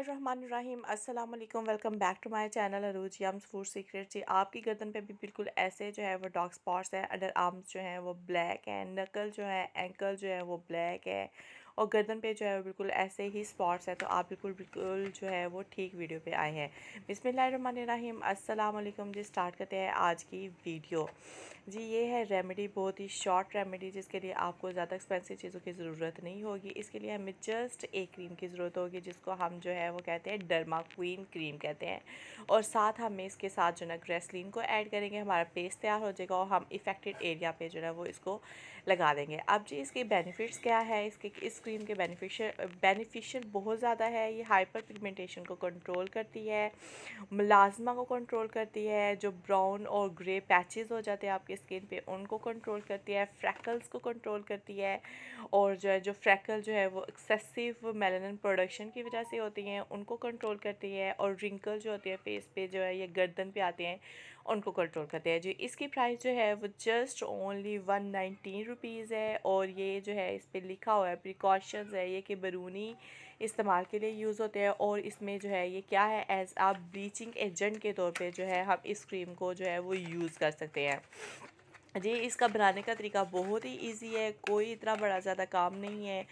बिस्मिल्लाहिर्रहमानिर्रहीम अस्सलाम वालेकुम। Welcome back to my channel Arooj yums food secret ji. आपकी गर्दन पे भी बिल्कुल ऐसे जो है वो डार्क स्पॉट्स हैं, अंडर आर्म्स जो हैं वो ब्लैक हैं, नकल जो है एंकल जो है वो ब्लैक है और गर्दन पे जो है वो बिल्कुल ऐसे ही स्पॉट्स हैं, तो आप बिल्कुल बिल्कुल जो है वो ठीक वीडियो पे आए हैं। बिस्मिल्लाहिर्रहमानिर्रहीम अस्सलाम वालेकुम जी। स्टार्ट करते हैं आज की वीडियो जी। ये है रेमेडी, बहुत ही शॉर्ट रेमेडी, जिसके लिए आपको ज़्यादा एक्सपेंसिव चीज़ों की ज़रूरत नहीं होगी। इसके लिए हमें जस्ट एक क्रीम की ज़रूरत होगी, जिसको हम जो है वो कहते हैं डर्मा क्वीन क्रीम कहते हैं। और साथ हमें इसके साथ जो है ग्रेसलीन को ऐड करेंगे, हमारा पेस्ट तैयार हो जाएगा और हम इफ़ेक्टेड एरिया पे जो है वो इसको लगा देंगे। अब जी इसके बेनिफिट्स क्या है, इस क्रीम के बेनिफिशियल बहुत ज़्यादा है। ये हाइपर पिगमेंटेशन को कंट्रोल करती है, मुलाजमा को कंट्रोल करती है, जो ब्राउन और ग्रे पैचेस हो जाते हैं आपके स्किन पे उनको कंट्रोल करती है, फ्रैकल्स को कंट्रोल करती है। और जो फ्रैकल जो है वो एक्सेसिव मेलानिन प्रोडक्शन की वजह से होती हैं उनको कंट्रोल करती है। और रिंकल जो होते हैं फेस पे जो है ये गर्दन पे आते हैं उनको कंट्रोल करते हैं जी। इसकी प्राइस जो है वो जस्ट ओनली 119 रुपीज़ है। और ये जो है इस पर लिखा हुआ है प्रिकॉशंस है ये कि बैरूनी इस्तेमाल के लिए यूज़ होते हैं। और इसमें जो है ये क्या है, एज आप ब्लीचिंग एजेंट के तौर पे जो है हम इस क्रीम को जो है वो यूज़ कर सकते हैं जी। इसका बनाने का तरीका बहुत ही इजी है, कोई इतना बड़ा ज़्यादा काम नहीं है।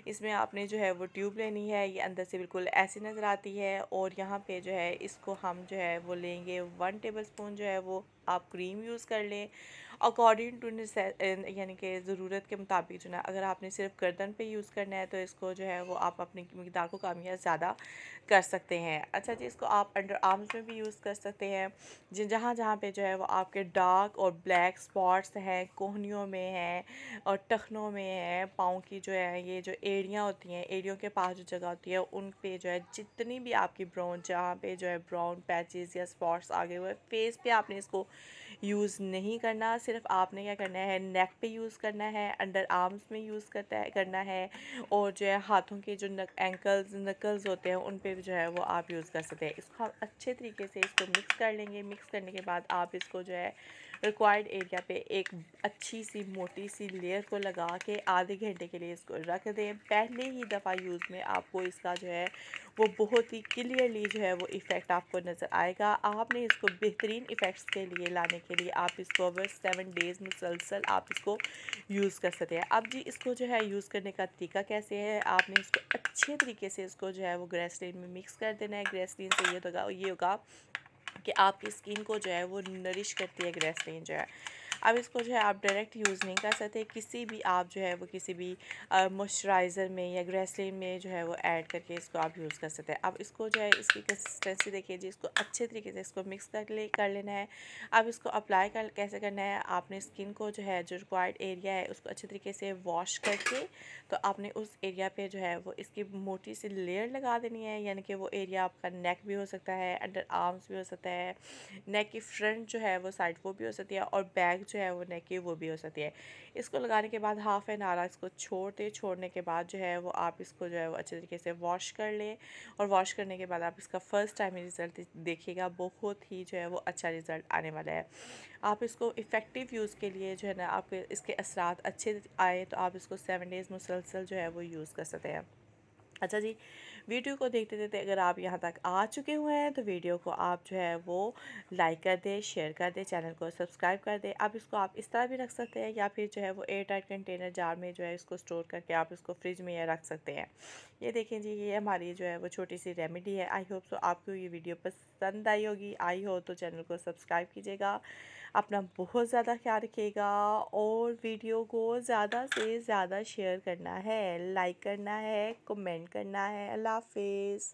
इसमें आपने जो है वो ट्यूब लेनी है, ये अंदर से बिल्कुल ऐसी नज़र आती है। और यहाँ पे जो है इसको हम जो है वो लेंगे 1 टेबलस्पून जो है वो आप क्रीम यूज़ कर लें अकॉर्डिंग टू यानी कि ज़रूरत के मुताबिक जो है। अगर आपने सिर्फ गर्दन पे यूज़ करना है तो इसको जो है वो आप अपनी मकदार को कम या ज़्यादा कर सकते हैं। अच्छा जी, इसको आप अंडर आर्म्स में भी यूज़ कर सकते हैं, जिन जहाँ जहाँ पे जो है वो आपके डार्क और ब्लैक स्पॉट्स हैं, कोहनियों में हैं और टखनों में हैं, पाँव की जो है ये जो एड़ियाँ होती हैं, एड़ियों के पास जो जगह होती है उन पे जो है जितनी भी आपकी ब्राउन जहाँ पे जो है ब्राउन पैचेस या स्पॉट्स आगे हुए फेस पे आपने इसको यूज़ नहीं करना। सिर्फ आपने क्या करना है, नेक पे यूज़ करना है, अंडर आर्म्स में यूज़ करना है। और जो है हाथों के जो एंकल्स नकल्स होते हैं उन पे भी जो है वो आप यूज़ कर सकते हैं। इसको हम अच्छे तरीके से इसको मिक्स कर लेंगे। मिक्स करने के बाद आप इसको जो है रिक्वायर्ड एरिया पे एक अच्छी सी मोटी सी लेयर को लगा के आधे घंटे के लिए इसको रख दें। पहले ही दफ़ा यूज़ में आपको इसका जो है वो बहुत ही क्लियरली जो है वो इफ़ेक्ट आपको नज़र आएगा। आपने इसको बेहतरीन इफ़ेक्ट्स के लिए लाने के लिए आप इसको बस 7 डेज़ मुसलसल आप इसको यूज़ कर सकते हैं। अब जी इसको जो है यूज़ करने का तरीका कैसे है, आपने इसको अच्छे तरीके से इसको जो है वो ग्रेसलीन में मिक्स कर देना है। ग्रेसलीन से ये होगा कि आपकी स्किन को जो है वो नरिश करती है ग्रेसलीन जो है। अब इसको जो है आप डायरेक्ट यूज़ नहीं कर सकते, किसी भी आप जो है वो किसी भी मॉइस्चराइज़र में या ग्रेसलीन में जो है वो ऐड करके इसको आप यूज़ कर सकते हैं। अब इसको जो है इसकी कंसिस्टेंसी देखिए जी, इसको अच्छे तरीके से इसको मिक्स कर लेना है। अब इसको अप्लाई कर कैसे करना है, आपने स्किन को जो है जो रिक्वायर्ड एरिया है उसको अच्छे तरीके से वॉश करके तो आपने उस एरिया पे जो है वो इसकी मोटी सी लेयर लगा देनी है। यानी कि वो एरिया आपका नेक भी हो सकता है, अंडर आर्म्स भी हो सकता है, नेक की फ्रंट जो है वो साइड वो भी हो सकती है और बैक जो है वो नेक की वो भी हो सकती है। इसको लगाने के बाद हाफ़ एन आवर इसको छोड़ने के बाद जो है वो आप इसको जो है वो अच्छे तरीके से वॉश कर लें। और वॉश करने के बाद आप इसका फ़र्स्ट टाइम रिज़ल्ट देखिएगा, बहुत ही जो है वो अच्छा रिज़ल्ट आने वाला है। आप इसको इफ़ेक्टिव यूज़ के लिए जो है ना आपके इसके असरात अच्छे आए तो आप इसको 7 डेज़ मुसलसल जो है वो यूज़ कर सकते हैं। अच्छा जी, वीडियो को देखते देखते अगर आप यहाँ तक आ चुके हुए हैं तो वीडियो को आप जो है वो लाइक कर दें, शेयर कर दें, चैनल को सब्सक्राइब कर दें। अब इसको आप इस तरह भी रख सकते हैं या फिर जो है वो एयर टाइट कंटेनर जार में जो है इसको स्टोर करके आप इसको फ्रिज में या रख सकते हैं। ये देखें जी, ये हमारी जो है वो छोटी सी रेमेडी है। आई होप सो आपको ये वीडियो पसंद आई होगी। आई हो तो चैनल को सब्सक्राइब कीजिएगा, अपना बहुत ज़्यादा ख्याल रखिएगा और वीडियो को ज़्यादा से ज़्यादा शेयर करना है, लाइक करना है, कमेंट करना है। अल्लाह हाफिज़।